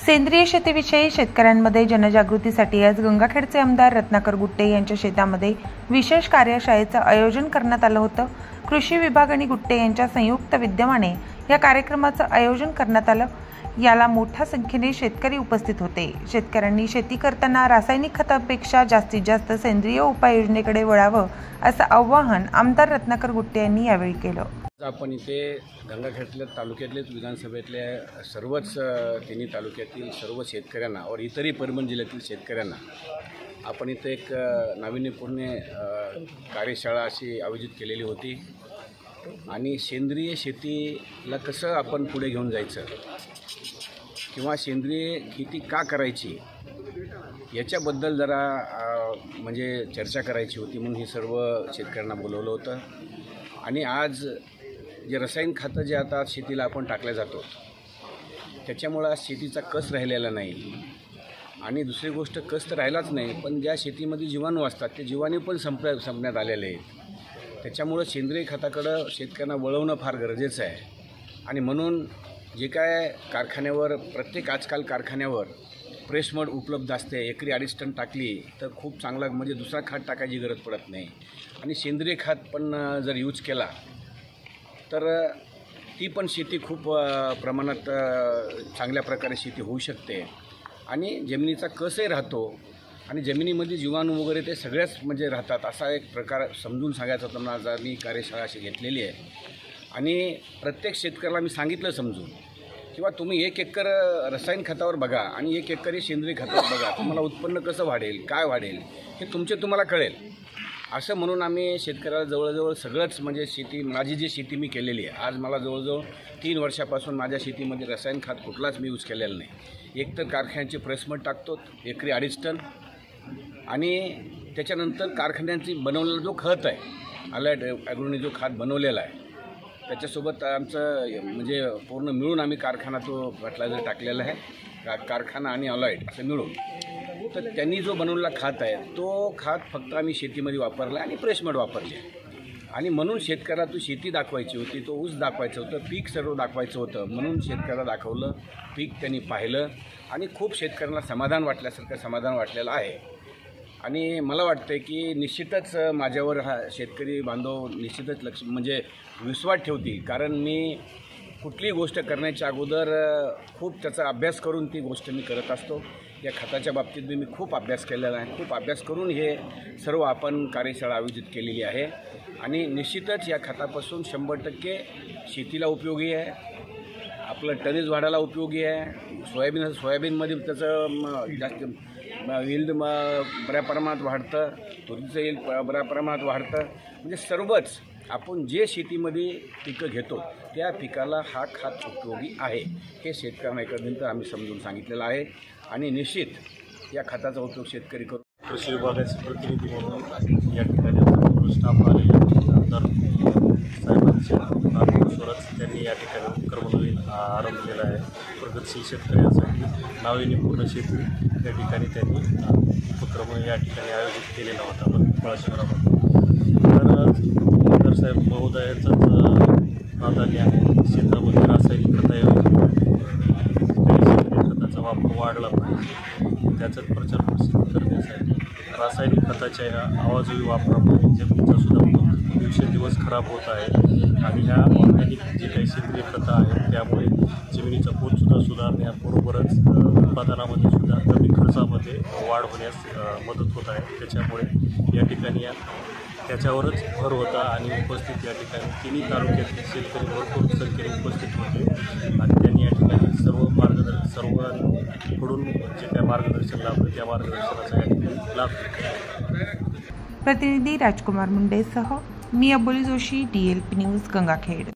सेंद्रिय शेतीविषयी शेतकऱ्यांमध्ये जनजागृतीसाठी आज गंगाखेडचे आमदार रत्नाकर गुट्टे यांच्या शेतामध्ये विशेष कार्यशाळेचं आयोजन करण्यात आलं होतं। कृषी विभाग आणि गुट्टे यांच्या संयुक्त विद्यमाने या कार्यक्रमाचं आयोजन करण्यात आलं। याला मोठ्या संख्येने शेतकरी उपस्थित होते। शेतकऱ्यांनी शेती करताना रासायनिक खतांपेक्षा जास्तीत जास्त सेंद्रिय उपाययोजनेकडे वळावं असं आवाहन आमदार रत्नाकर गुट्टे यांनी यावेळी केलं। आपण इथे गंगाखेडच्या तालुक्यातले विधानसभेतल्या सर्वच तिन्ही तालुक्यातील सर्व शेतकऱ्यांना और इतरही परभणी जिल्ह्यातील शेतकऱ्यांना आपण इथे एक नाविन्यपूर्ण कार्यशाळा अशी आयोजित केलेली होती आणि सेंद्रिय शेतीला कसं आपण पुढे घेऊन जायचं किंवा सेंद्रिय शेती का करायची याच्याबद्दल जरा म्हणजे चर्चा करायची होती म्हणून हे सर्व शेतकऱ्यांना बोलवलं होतं। आणि आज जे रसायन खतं जे आता शेतीला आपण टाकल्या जातो त्याच्यामुळं शेतीचा कस राहिलेला नाही आणि दुसरी गोष्ट कस तर राहिलाच नाही, पण ज्या शेतीमध्ये जीवाणू असतात ते जीवाणू पण संपण्यात आलेले आहेत। त्याच्यामुळं सेंद्रिय खताकडं शेतकऱ्यांना वळवणं फार गरजेचं आहे। आणि म्हणून जे काय कारखान्यावर आजकाल कारखान्यावर प्रेस मड उपलब्ध असते, एकरी 2.5 टन टाकली तर खूप चांगला म्हणजे दुसरा खत टाकायची गरज पडत नाही। आणि सेंद्रिय खत पण जर यूज केला तर ती पण शेती खूप प्रमाणात चांगल्या प्रकारे शेती होऊ शकते आणि जमिनीचा कसही राहतो आणि जमिनीमध्ये जीवाणू वगैरे ते सगळ्याच म्हणजे राहतात असा एक प्रकार समजून सांगायचा होता। आज मी कार्यशाळा अशी घेतलेली आहे आणि प्रत्येक शेतकऱ्याला मी सांगितलं समजून किंवा तुम्ही 1 एकर रसायन खतावर बघा आणि 1 एकर सेंद्रिय खतावर बघा, तुम्हाला उत्पन्न कसं वाढेल काय वाढेल हे तुम्हाला कळेल। असं म्हणून आम्ही शेतकऱ्याला जवळजवळ सगळंच म्हणजे शेती माझी जी शेती मी केलेली आहे आज मला जवळजवळ 3 वर्षापासून माझ्या शेतीमध्ये रसायन खत कुठलाच मी यूज केलेला नाही। एक तर कारखान्याची प्रेसमड टाकतो एकरी 2.5 टन आणि त्याच्यानंतर कारखान्यांची बनवलेला जो खत आहे अलाइड ॲग्रोनी जो खत बनवलेला आहे त्याच्यासोबत आमचं म्हणजे पूर्ण मिळून आम्ही कारखाना तो फर्टिलायझर टाकलेला आहे, कारखाना आणि अलाइड असं मिळून। तर त्यांनी जो बनवलेला खत आहे तो खत फक्त आम्ही शेतीमध्ये वापरला आणि प्रेसमड वापरली आणि म्हणून शेतकऱ्याला तो शेती दाखवायची होती, तो ऊस दाखवायचं होतं, पीक सर्व दाखवायचं होतं म्हणून शेतकऱ्याला दाखवलं, पीक त्यांनी पाहिलं आणि खूप शेतकऱ्यांना समाधान वाटलेलं आहे। आणि मला वाटतं की निश्चितच माझ्यावर हा शेतकरी बांधव निश्चितच म्हणजे विश्वास ठेवतील, कारण मी कुठलीही गोष्ट करण्याच्या अगोदर खूप त्याचा अभ्यास करून ती गोष्ट मी करत असतो। या खताच्या बाबतीत मी खूप अभ्यास केलेला आहे, खूप अभ्यास करून हे सर्व आपण कार्यशाळा आयोजित केलेली आहे आणि निश्चितच या खतापासून 100% शेतीला उपयोगी आहे, आपलं टनेज वाढायला उपयोगी आहे। सोयाबीनमध्ये त्याचं जास्त यील्ड बऱ्या प्रमाणात वाढतं, तुरीचं यील्ड बऱ्या प्रमाणात वाढतं, म्हणजे सर्वच आपण जे शेतीमध्ये पिकं घेतो त्या पिकाला हा खत उपयोगी आहे हे शेतकऱ्यांना एकंदरीत आम्ही समजून सांगितलेलं आहे आणि निश्चित या खताचा उपयोग शेतकरी करू। कृषी विभागाचे प्रतिनिधी म्हणून या ठिकाणी स्टाफ आलेले आमदार साहेबांचे स्वराज त्यांनी या ठिकाणी उपक्रम आरंभ केला आहे। प्रगतशील शेतकऱ्यांसाठी नाविन्यपूर्ण शेती या ठिकाणी त्यांनी उपक्रम या ठिकाणी आयोजित केलेला होता पळा शहरामध्ये। तर आमदार साहेब महोदयांचाच प्राधान्य आहे शेतामध्ये रासायनिक खताचा वापर वाढला पाहिजे, त्याचाच प्रचार प्रसार करण्यासाठी रासायनिक खताच्या ह्या आवाजवी वापरामुळे जमिनीचा सुद्धा दिवसेंदिवस खराब होत आहे आणि ह्या ऑर्गॅनिक जे काही सेंद्रिय खतं आहेत त्यामुळे जमिनीचा पोतसुद्धा सुधारण्याबरोबरच उत्पादनामध्ये सुद्धा कमी खर्चामध्ये वाढ होण्यास मदत होत आहे। त्याच्यामुळे या ठिकाणी त्याच्यावरच भर होता आणि उपस्थित या ठिकाणी तिन्ही तालुक्यातील शेतकरी भरपूर संख्येने उपस्थित होते आणि त्यांनी या ठिकाणी सर्वांकडून जे काही मार्गदर्शन लाभलं त्या मार्गदर्शनाचा या ठिकाणी लाभ घेतला। प्रतिनिधी राजकुमार मुंडेसह मी अबोली जोशी, DLP न्यूज गंगाखेड।